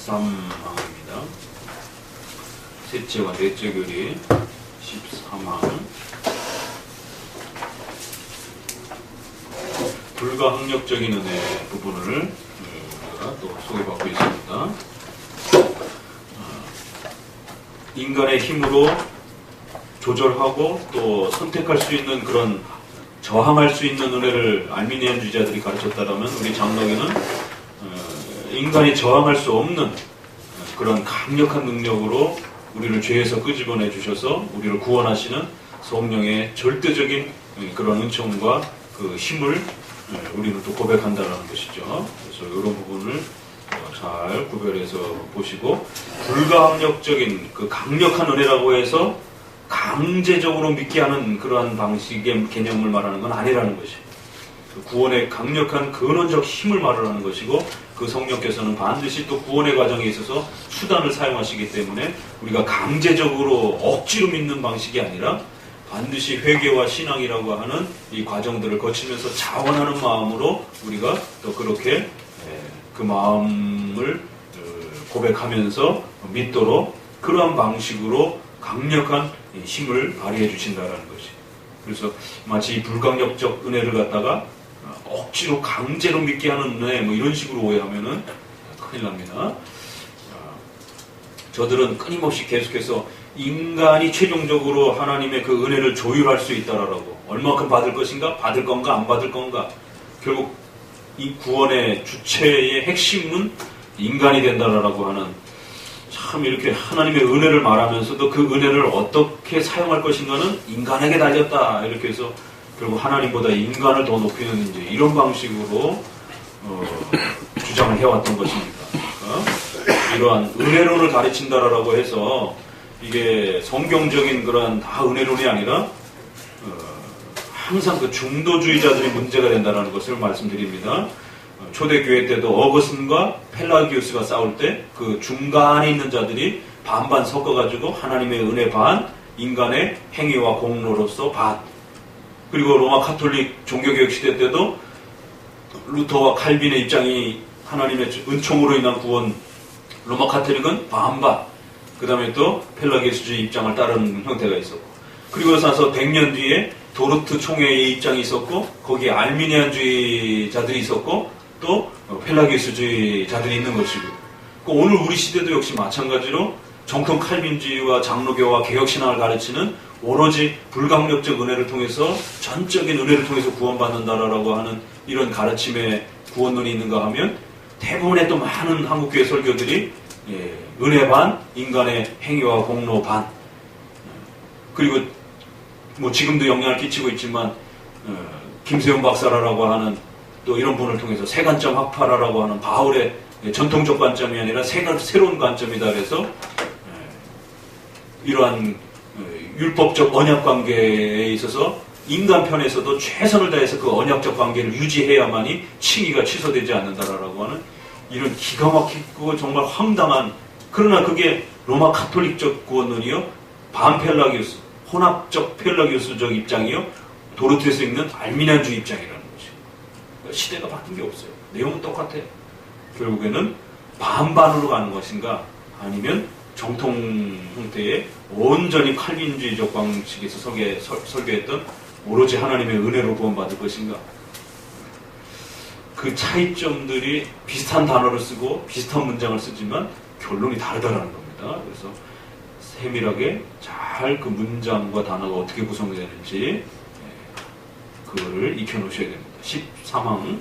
13항입니다. 셋째와 넷째 교리 13항. 불가항력적인 은혜 부분을 우리가 또 소개받고 있습니다. 인간의 힘으로 조절하고 또 선택할 수 있는 그런 저항할 수 있는 은혜를 알미니안주의자들이 가르쳤다면 우리 장로교는 인간이 저항할 수 없는 그런 강력한 능력으로 우리를 죄에서 끄집어내 주셔서 우리를 구원하시는 성령의 절대적인 그런 은총과 그 힘을 우리는 또 고백한다는 것이죠. 그래서 이런 부분을 잘 구별해서 보시고, 불가항력적인 그 강력한 은혜라고 해서 강제적으로 믿게 하는 그러한 방식의 개념을 말하는 건 아니라는 것이에요. 그 구원의 강력한 근원적 힘을 말하는 것이고, 그 성령께서는 반드시 또 구원의 과정에 있어서 수단을 사용하시기 때문에 우리가 강제적으로 억지로 믿는 방식이 아니라 반드시 회개와 신앙이라고 하는 이 과정들을 거치면서 자원하는 마음으로 우리가 또 그렇게 그 마음을 고백하면서 믿도록 그러한 방식으로 강력한 힘을 발휘해 주신다는 것이. 그래서 마치 이 불강력적 은혜를 갖다가 억지로 강제로 믿게 하는 은혜 뭐 이런 식으로 오해하면은 큰일 납니다. 저들은 끊임없이 계속해서 인간이 최종적으로 하나님의 그 은혜를 조율할 수 있다라고, 얼마큼 받을 것인가, 받을 건가, 안 받을 건가, 결국 이 구원의 주체의 핵심은 인간이 된다라고 하는, 참 이렇게 하나님의 은혜를 말하면서도 그 은혜를 어떻게 사용할 것인가는 인간에게 달렸다, 이렇게 해서 결국 하나님보다 인간을 더 높이는 이제 이런 방식으로 주장을 해왔던 것입니다. 이러한 은혜론을 가르친다라고 해서 이게 성경적인 그런 다 은혜론이 아니라 항상 그 중도주의자들이 문제가 된다는 것을 말씀드립니다. 초대교회 때도 어거슨과 펠라기우스가 싸울 때 그 중간에 있는 자들이 반반 섞어가지고 하나님의 은혜 반, 인간의 행위와 공로로서 반. 그리고 로마 카톨릭 종교개혁 시대 때도 루터와 칼빈의 입장이 하나님의 은총으로 인한 구원, 로마 카톨릭은 반반, 그 다음에 또 펠라기우스주의 입장을 따르는 형태가 있었고, 그리고 나서 100년 뒤에 도르트 총회의 입장이 있었고, 거기에 알미니안주의자들이 있었고, 또 펠라기우스주의자들이 있는 것이고, 오늘 우리 시대도 역시 마찬가지로 정통 칼빈주의와 장로교와 개혁신앙을 가르치는 오로지 불강력적 은혜를 통해서, 전적인 은혜를 통해서 구원받는다라고 하는 이런 가르침의 구원론이 있는가 하면, 대부분의 또 많은 한국교회 설교들이 은혜 반, 인간의 행위와 공로 반, 그리고 뭐 지금도 영향을 끼치고 있지만 김세훈 박사라고 하는 또 이런 분을 통해서 세관점 학파라라고 하는 바울의 전통적 관점이 아니라 새로운 관점이다 그래서 이러한 율법적 언약 관계에 있어서 인간 편에서도 최선을 다해서 그 언약적 관계를 유지해야만이 칭의가 취소되지 않는다라고 하는 이런 기가 막히고 정말 황당한, 그러나 그게 로마 카톨릭적 구원론이요, 반펠라기우스, 혼합적 펠라기우스적 입장이요, 도르트에서 읽는 알미니안주의 입장이라는 거죠. 시대가 바뀐 게 없어요. 내용은 똑같아요. 결국에는 반반으로 가는 것인가, 아니면 정통 형태의 온전히 칼빈주의적 방식에서 설교했던 오로지 하나님의 은혜로 구원받을 것인가. 그 차이점들이 비슷한 단어를 쓰고 비슷한 문장을 쓰지만 결론이 다르다라는 겁니다. 그래서 세밀하게 잘 그 문장과 단어가 어떻게 구성되는지 그거를 익혀놓으셔야 됩니다. 13항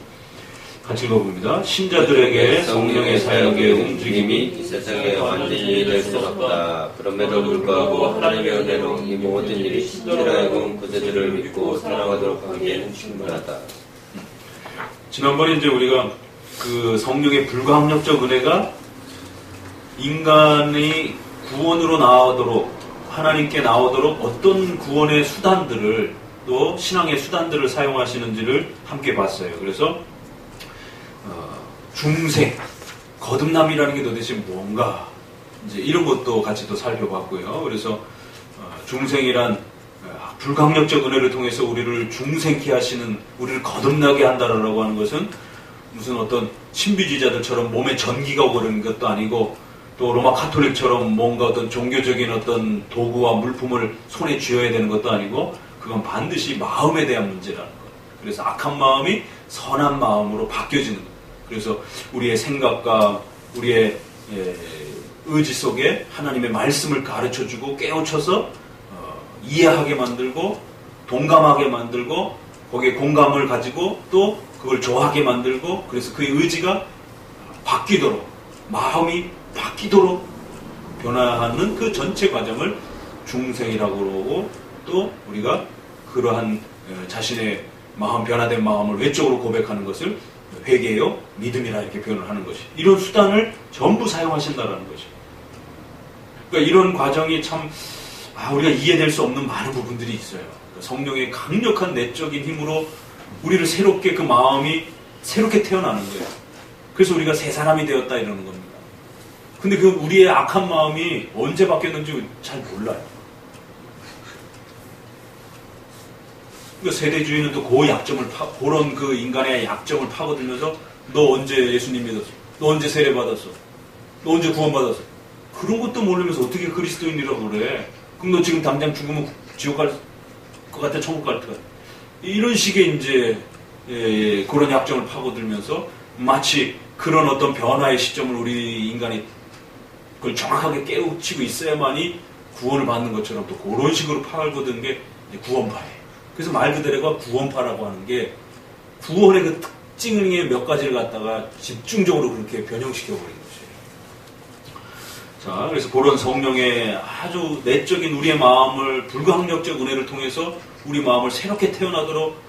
같이 읽어봅니다. 신자들에게 성령의 사역의 움직임이 이 세상에 완전히 이해될 수 없다. 그럼에도 불구하고 하나님의 은혜로 이 모든 일이 신자로 하여금 그들을 믿고 사랑하도록 하기에는 충분하다. 지난번에 이제 우리가 그 성령의 불가항력적 은혜가 인간이 구원으로 나오도록, 하나님께 나오도록 어떤 구원의 수단들을, 또 신앙의 수단들을 사용하시는지를 함께 봤어요. 그래서 중생, 거듭남이라는 게 도대체 뭔가, 이제 이런 것도 같이 또 살펴봤고요. 그래서 중생이란 불강력적 은혜를 통해서 우리를 중생케 하시는, 우리를 거듭나게 한다라고 하는 것은 무슨 어떤 신비주의자들처럼 몸에 전기가 오고 그러는 것도 아니고 또 로마 카톨릭처럼 뭔가 어떤 종교적인 어떤 도구와 물품을 손에 쥐어야 되는 것도 아니고 그건 반드시 마음에 대한 문제라는 거예요. 그래서 악한 마음이 선한 마음으로 바뀌어지는 거예요. 그래서 우리의 생각과 우리의 의지 속에 하나님의 말씀을 가르쳐주고 깨우쳐서 이해하게 만들고 동감하게 만들고 거기에 공감을 가지고 또 그걸 좋아하게 만들고 그래서 그의 의지가 바뀌도록 마음이 바뀌도록 변화하는 그 전체 과정을 중생이라고 그러고 또 우리가 그러한 자신의 마음 변화된 마음을 외적으로 고백하는 것을 회개요 믿음이라 이렇게 표현을 하는 것이 이런 수단을 전부 사용하신다라는 것이. 그러니까 이런 과정이 참 우리가 이해될 수 없는 많은 부분들이 있어요. 성령의 강력한 내적인 힘으로 우리를 새롭게 그 마음이 새롭게 태어나는 거예요. 그래서 우리가 새 사람이 되었다 이러는 겁니다. 근데 그 우리의 악한 마음이 언제 바뀌었는지 잘 몰라요. 그러니까 세대주의는 또 그 약점을 그런 그 인간의 약점을 파고들면서 너 언제 예수님 믿었어? 너 언제 세례 받았어? 너 언제 구원 받았어? 그런 것도 모르면서 어떻게 그리스도인이라고 그래? 그럼 너 지금 당장 죽으면 지옥 갈 것 같아? 천국 갈 것 같아? 이런 식의 이제 그런 약점을 파고들면서 마치 그런 어떤 변화의 시점을 우리 인간이 그걸 정확하게 깨우치고 있어야만이 구원을 받는 것처럼 또 그런 식으로 파고든 게 구원파예요. 그래서 말 그대로가 구원파라고 하는 게 구원의 그 특징의 몇 가지를 갖다가 집중적으로 그렇게 변형시켜버린 것이에요. 자, 그래서 그런 성령의 아주 내적인 우리의 마음을 불가항력적 은혜를 통해서 우리 마음을 새롭게 태어나도록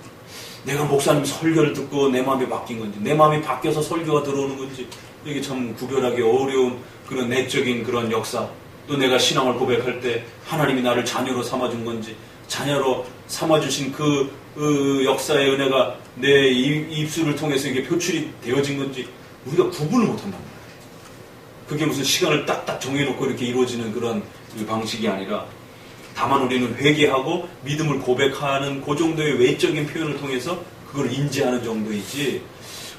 내가 목사님 설교를 듣고 내 마음이 바뀐 건지 내 마음이 바뀌어서 설교가 들어오는 건지 이게 참 구별하기 어려운 그런 내적인 그런 역사 또 내가 신앙을 고백할 때 하나님이 나를 자녀로 삼아준 건지 자녀로 삼아주신 그 역사의 은혜가 내 입술을 통해서 이게 표출이 되어진 건지 우리가 구분을 못한단 말이에요. 그게 무슨 시간을 딱딱 정해놓고 이렇게 이루어지는 그런 방식이 아니라 다만 우리는 회개하고 믿음을 고백하는 그 정도의 외적인 표현을 통해서 그걸 인지하는 정도이지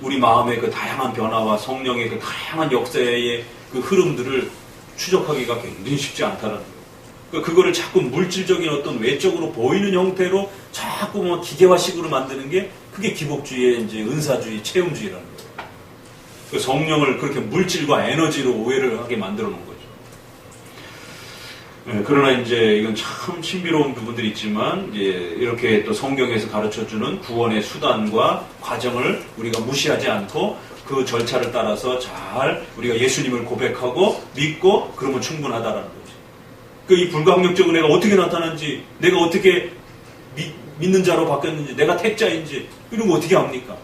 우리 마음의 그 다양한 변화와 성령의 그 다양한 역사의 그 흐름들을 추적하기가 굉장히 쉽지 않다는 거예요. 그거를 자꾸 물질적인 어떤 외적으로 보이는 형태로 자꾸 뭐 기계화식으로 만드는 게 그게 기복주의의 이제 은사주의, 체험주의라는 거예요. 그 성령을 그렇게 물질과 에너지로 오해를 하게 만들어 놓은 거죠. 그러나 이제 이건 참 신비로운 부분들이 있지만 이제 이렇게 또 성경에서 가르쳐주는 구원의 수단과 과정을 우리가 무시하지 않고 그 절차를 따라서 잘 우리가 예수님을 고백하고 믿고 그러면 충분하다라는 거죠. 이 불가항력적 은혜가 어떻게 나타난지 내가 어떻게 믿는 자로 바뀌었는지 내가 택자인지 이런 거 어떻게 압니까?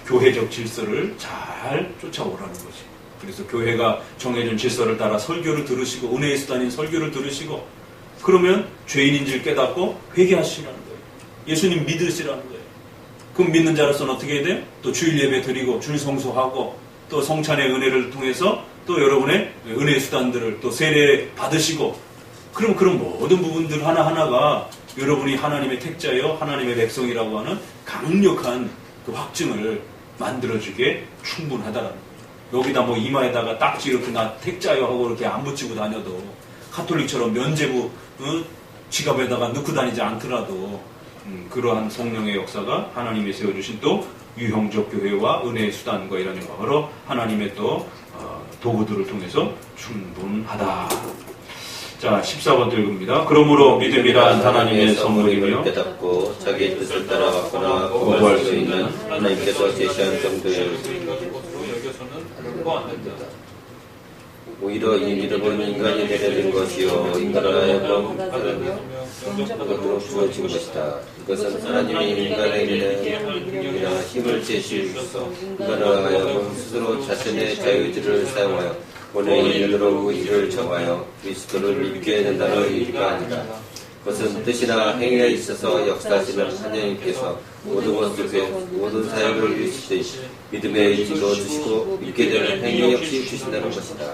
교회적 질서를 잘 쫓아오라는 거지. 그래서 교회가 정해준 질서를 따라 설교를 들으시고 은혜의 수단인 설교를 들으시고 그러면 죄인인지를 깨닫고 회개하시라는 거예요. 예수님 믿으시라는 거예요. 그럼 믿는 자로서는 어떻게 해야 돼요? 또 주일 예배 드리고 주일 성수하고 또 성찬의 은혜를 통해서 또 여러분의 은혜의 수단들을 또 세례 받으시고 그럼 그런 모든 부분들 하나하나가 여러분이 하나님의 택자요 하나님의 백성이라고 하는 강력한 그 확증을 만들어주기에 충분하다라는 거예요. 여기다 뭐 이마에다가 딱지 이렇게 나 택자요 하고 이렇게 안 붙이고 다녀도 카톨릭처럼 면죄부 지갑에다가 넣고 다니지 않더라도 그러한 성령의 역사가 하나님이 세워주신 또 유형적 교회와 은혜의 수단과 이런 영광으로 하나님의 또 도구들을 통해서 충분하다. 자, 14번 읽습니다. 그러므로 믿음이란 하나님의 선물이며 깨닫고 자기 뜻을 따라 왔거나 거부할 수 있는 하나님께서 제시한 정도의 오히려 이 믿음은 인간이 되려는 것이요 인간을 하여금 것으로 주어진 것이다. 이것은 하나님이 인간에게 능력이나 힘을 제시해주셔서 인간을 하여금 스스로 자신의 자유의지를 사용하여 본의 일로 의지를 정하여 그리스도를 믿게 된다는 의미가 아니다. 그것은 뜻이나 행위에 있어서 역사하시는 하나님께서 모든 것 속에 모든 사역을 이루시듯이 믿음의 의지도 주시고 믿게 되는 행위 역시 주신다는 것이다.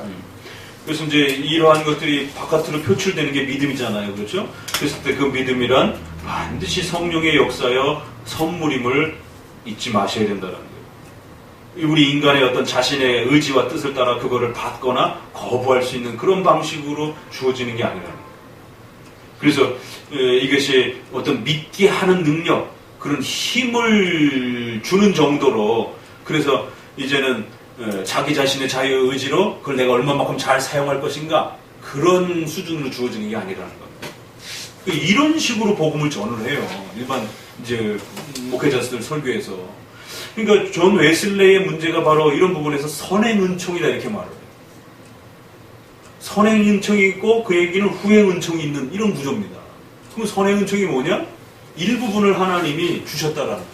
그래서 이제 이러한 것들이 바깥으로 표출되는 게 믿음이잖아요. 그렇죠? 그랬을 때 그 믿음이란 반드시 성령의 역사여 선물임을 잊지 마셔야 된다는 거예요. 우리 인간의 어떤 자신의 의지와 뜻을 따라 그거를 받거나 거부할 수 있는 그런 방식으로 주어지는 게 아니라는 거예요. 그래서 이것이 어떤 믿게 하는 능력, 그런 힘을 주는 정도로, 그래서 이제는 자기 자신의 자유의 의지로 그걸 내가 얼마만큼 잘 사용할 것인가, 그런 수준으로 주어지는 게 아니라는 겁니다. 이런 식으로 복음을 전을 해요. 일반 이제 목회자들 설교에서. 그러니까 존 웨슬레이의 문제가 바로 이런 부분에서 선행 은총이다 이렇게 말을 해요. 선행 은총이 있고 그에게는 후행 은총이 있는 이런 구조입니다. 그럼 선행 은총이 뭐냐? 일부분을 하나님이 주셨다라는 거예요.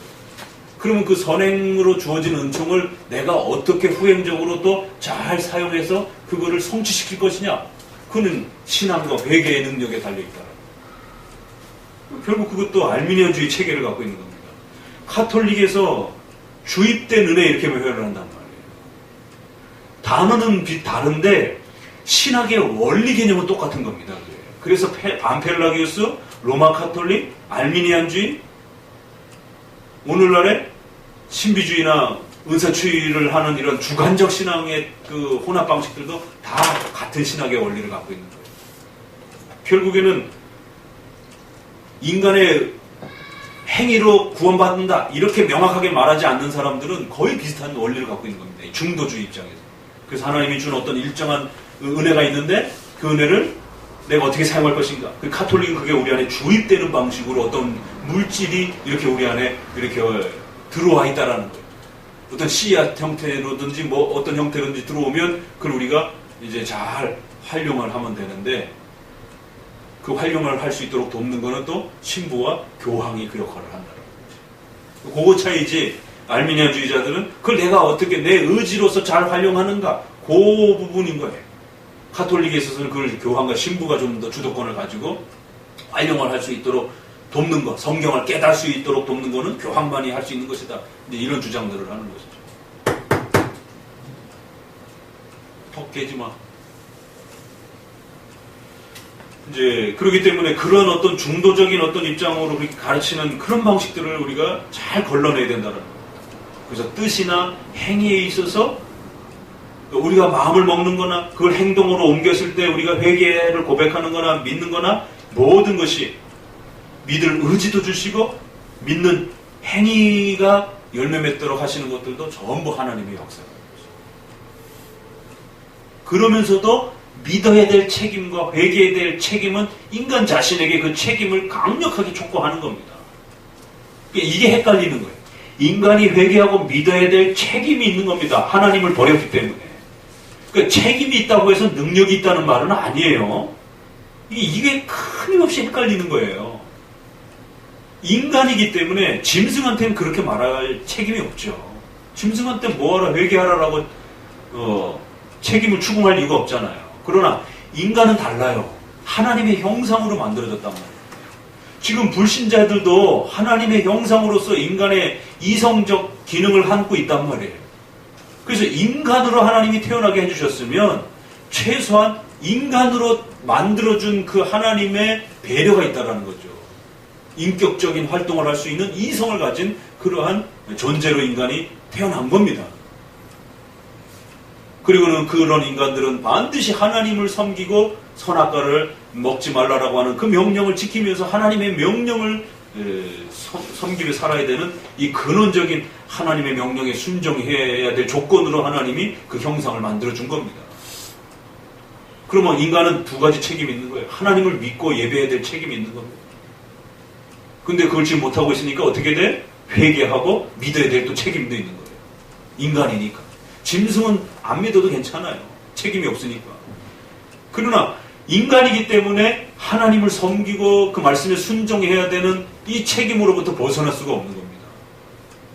그러면 그 선행으로 주어진 은총을 내가 어떻게 후행적으로 또 잘 사용해서 그거를 성취시킬 것이냐? 그는 신앙과 회개의 능력에 달려있다는 거예요. 결국 그것도 알미니안주의 체계를 갖고 있는 겁니다. 카톨릭에서 주입된 은혜 이렇게 표현을 한단 말이에요. 단어는 다른데 신학의 원리 개념은 똑같은 겁니다. 그래서 반펠라기우스, 로마 카톨릭, 알미니안주의, 오늘날의 신비주의나 은사주의를 하는 이런 주관적 신앙의 그 혼합 방식들도 다 같은 신학의 원리를 갖고 있는 거예요. 결국에는 인간의 행위로 구원받는다 이렇게 명확하게 말하지 않는 사람들은 거의 비슷한 원리를 갖고 있는 겁니다. 중도주의 입장에서. 그래서 하나님이 준 어떤 일정한 은혜가 있는데 그 은혜를 내가 어떻게 사용할 것인가. 그 카톨릭은 그게 우리 안에 주입되는 방식으로 어떤 물질이 이렇게 우리 안에 이렇게 들어와 있다라는 거예요. 어떤 씨앗 형태로든지 뭐 어떤 형태로든지 들어오면 그걸 우리가 이제 잘 활용을 하면 되는데, 그 활용을 할 수 있도록 돕는 거는 또 신부와 교황이 그 역할을 한다는 거죠. 그거 차이지. 알미니아주의자들은 그걸 내가 어떻게 내 의지로서 잘 활용하는가, 그 부분인 거예요. 카톨릭에 있어서는 그걸 교황과 신부가 좀 더 주도권을 가지고 활용을 할 수 있도록 돕는 것, 성경을 깨달을 수 있도록 돕는 거는 교황만이 할 수 있는 것이다. 이제 이런 주장들을 하는 것이죠. 턱 깨지 마. 이제 그렇기 때문에 그런 어떤 중도적인 어떤 입장으로 그렇게 가르치는 그런 방식들을 우리가 잘 걸러내야 된다는 거예요. 그래서 뜻이나 행위에 있어서 우리가 마음을 먹는 거나 그걸 행동으로 옮겼을 때 우리가 회개를 고백하는 거나 믿는 거나 모든 것이 믿을 의지도 주시고 믿는 행위가 열매 맺도록 하시는 것들도 전부 하나님의 역사입니다. 그러면서도 믿어야 될 책임과 회개해야 될 책임은 인간 자신에게 그 책임을 강력하게 촉구하는 겁니다. 이게 헷갈리는 거예요. 인간이 회개하고 믿어야 될 책임이 있는 겁니다. 하나님을 버렸기 때문에. 그러니까 책임이 있다고 해서 능력이 있다는 말은 아니에요. 이게 끊임없이 헷갈리는 거예요. 인간이기 때문에 짐승한테는 그렇게 말할 책임이 없죠. 짐승한테 뭐하라 회개하라라고 책임을 추궁할 이유가 없잖아요. 그러나 인간은 달라요. 하나님의 형상으로 만들어졌단 말이에요. 지금 불신자들도 하나님의 형상으로서 인간의 이성적 기능을 안고 있단 말이에요. 그래서 인간으로 하나님이 태어나게 해주셨으면 최소한 인간으로 만들어준 그 하나님의 배려가 있다는 거죠. 인격적인 활동을 할 수 있는 이성을 가진 그러한 존재로 인간이 태어난 겁니다. 그리고는 그런 인간들은 반드시 하나님을 섬기고 선악과를 먹지 말라라고 하는 그 명령을 지키면서 하나님의 명령을 섬기며 살아야 되는 이 근원적인 하나님의 명령에 순종해야 될 조건으로 하나님이 그 형상을 만들어준 겁니다. 그러면 인간은 두 가지 책임이 있는 거예요. 하나님을 믿고 예배해야 될 책임이 있는 겁니다. 근데 그걸 지금 못하고 있으니까 어떻게 돼? 회개하고 믿어야 될 또 책임도 있는 거예요. 인간이니까. 짐승은 안 믿어도 괜찮아요. 책임이 없으니까. 그러나 인간이기 때문에 하나님을 섬기고 그 말씀에 순종해야 되는 이 책임으로부터 벗어날 수가 없는 겁니다.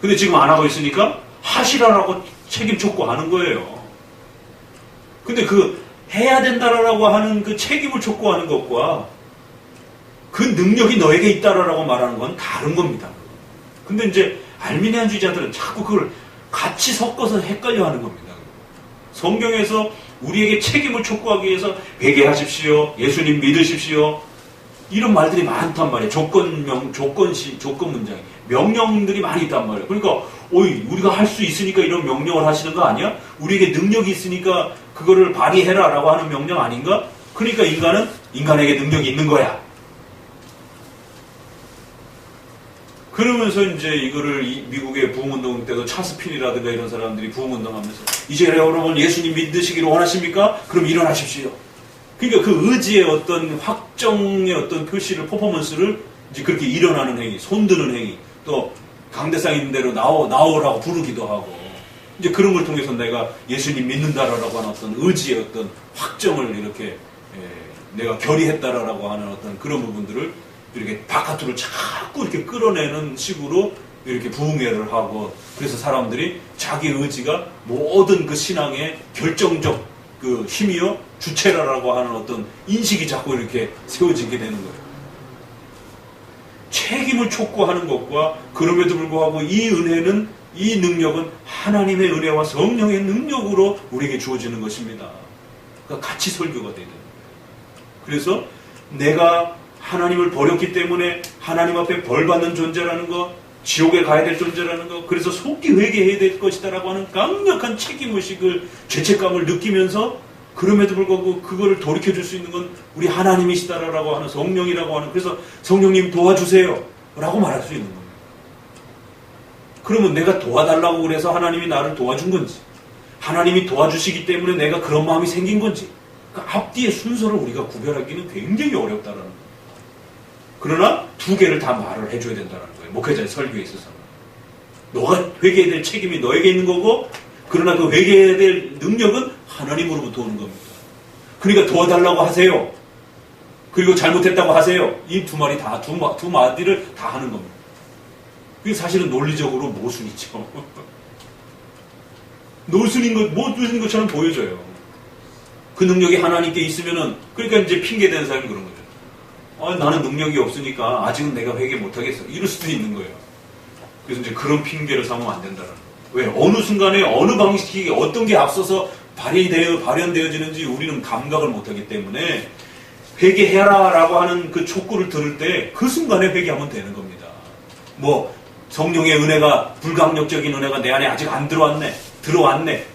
근데 지금 안 하고 있으니까 하시라라고 책임 촉구하는 거예요. 근데 그 해야 된다라고 하는 그 책임을 촉구하는 것과 그 능력이 너에게 있다라고 말하는 건 다른 겁니다. 근데 이제 알미니안주의자들은 자꾸 그걸 같이 섞어서 헷갈려 하는 겁니다. 성경에서 우리에게 책임을 촉구하기 위해서 회개하십시오. 예수님 믿으십시오. 이런 말들이 많단 말이에요. 조건 문장, 명령들이 많이 있단 말이에요. 그러니까, 우리가 할 수 있으니까 이런 명령을 하시는 거 아니야? 우리에게 능력이 있으니까 그거를 발휘해라 라고 하는 명령 아닌가? 그러니까 인간에게 능력이 있는 거야. 그러면서 이제 이거를 미국의 부흥운동 때도 찰스 핀이라든가 이런 사람들이 부흥운동하면서 이제 여러분 예수님 믿으시기를 원하십니까? 그럼 일어나십시오. 그러니까 그 의지의 어떤 확정의 어떤 표시를 퍼포먼스를 이제 그렇게 일어나는 행위, 손드는 행위, 또 강대상 있는 대로 나오라고 부르기도 하고 이제 그런 걸 통해서 내가 예수님 믿는다라고 하는 어떤 의지의 어떤 확정을 이렇게 내가 결의했다라고 하는 어떤 그런 부분들을 이렇게 바깥으로 자꾸 이렇게 끌어내는 식으로 이렇게 부흥회를 하고 그래서 사람들이 자기 의지가 모든 그 신앙의 결정적 그 힘이요 주체라라고 하는 어떤 인식이 자꾸 이렇게 세워지게 되는 거예요. 책임을 촉구하는 것과 그럼에도 불구하고 이 은혜는 이 능력은 하나님의 은혜와 성령의 능력으로 우리에게 주어지는 것입니다. 그러니까 같이 설교가 되는 거예요. 그래서 내가 하나님을 버렸기 때문에 하나님 앞에 벌받는 존재라는 것, 지옥에 가야 될 존재라는 것, 그래서 속히 회개해야 될 것이다라고 하는 강력한 책임의식을, 죄책감을 느끼면서 그럼에도 불구하고 그거를 돌이켜줄 수 있는 건 우리 하나님이시다라고 하는 성령이라고 하는, 그래서 성령님 도와주세요 라고 말할 수 있는 겁니다. 그러면 내가 도와달라고 그래서 하나님이 나를 도와준 건지, 하나님이 도와주시기 때문에 내가 그런 마음이 생긴 건지, 그러니까 앞뒤의 순서를 우리가 구별하기는 굉장히 어렵다라는 거예요. 그러나 두 개를 다 말을 해줘야 된다는 거예요. 목회자의 설교에 있어서는. 너가 회개해야 될 책임이 너에게 있는 거고, 그러나 그 회개해야 될 능력은 하나님으로부터 오는 겁니다. 그러니까 도와달라고 하세요. 그리고 잘못했다고 하세요. 이 두 말이 다, 두 마디를 다 하는 겁니다. 그게 사실은 논리적으로 모순이죠. 모순인 것처럼 보여져요. 그 능력이 하나님께 있으면은, 그러니까 이제 핑계대는 사람이 그런 거죠. 나는 능력이 없으니까 아직은 내가 회개 못하겠어. 이럴 수도 있는 거예요. 그래서 이제 그런 핑계를 삼으면 안 된다는 거예요. 왜? 어느 순간에 어느 방식이 어떤 게 앞서서 발현되어지는지 우리는 감각을 못하기 때문에 회개해라라고 하는 그 촉구를 들을 때 그 순간에 회개하면 되는 겁니다. 뭐 성령의 은혜가, 불강력적인 은혜가 내 안에 아직 안 들어왔네.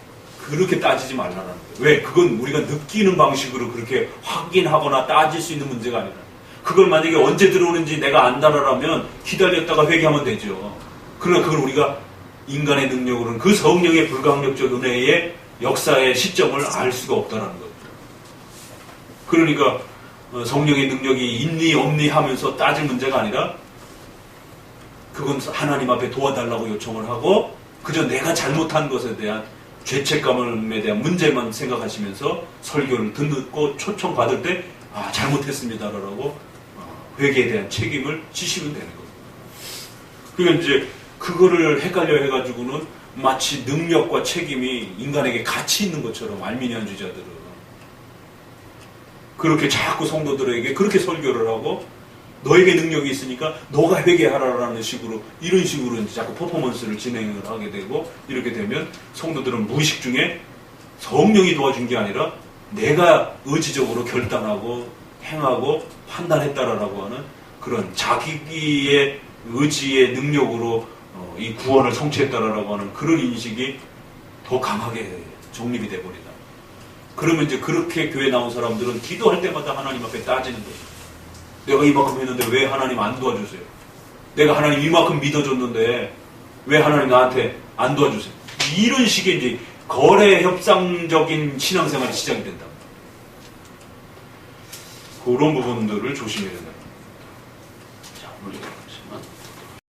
그렇게 따지지 말라는 거예요. 왜? 그건 우리가 느끼는 방식으로 그렇게 확인하거나 따질 수 있는 문제가 아니라, 그걸 만약에 언제 들어오는지 내가 안다라면 기다렸다가 회개하면 되죠. 그러나 그걸 우리가 인간의 능력으로는 그 성령의 불강력적 은혜의 역사의 시점을 알 수가 없다는 거예요. 그러니까 성령의 능력이 있니 없니 하면서 따질 문제가 아니라, 그건 하나님 앞에 도와달라고 요청을 하고 그저 내가 잘못한 것에 대한 죄책감에 대한 문제만 생각하시면서 설교를 듣고 초청받을 때 잘못했습니다라고 회개에 대한 책임을 지시면 되는 거예요. 그러니까 이제 그거를 헷갈려 해가지고는 마치 능력과 책임이 인간에게 같이 있는 것처럼, 알미니안주의자들은 그렇게 자꾸 성도들에게 그렇게 설교를 하고, 너에게 능력이 있으니까 너가 회개하라라는 식으로, 이런 식으로 이제 자꾸 퍼포먼스를 진행을 하게 되고, 이렇게 되면 성도들은 무의식 중에 성령이 도와준 게 아니라 내가 의지적으로 결단하고 행하고 판단했다라고 하는 그런 자기의 의지의 능력으로 이 구원을 성취했다라고 하는 그런 인식이 더 강하게 정립이 돼버린다. 그러면 이제 그렇게 교회 나온 사람들은 기도할 때마다 하나님 앞에 따지는 거예요. 내가 이만큼 했는데 왜 하나님 안 도와주세요? 내가 하나님 이만큼 믿어줬는데 왜 하나님 나한테 안 도와주세요? 이런 식의 이제 거래 협상적인 신앙생활이 시작이 된다. 그런 부분들을 조심해야 된다. 자, 오늘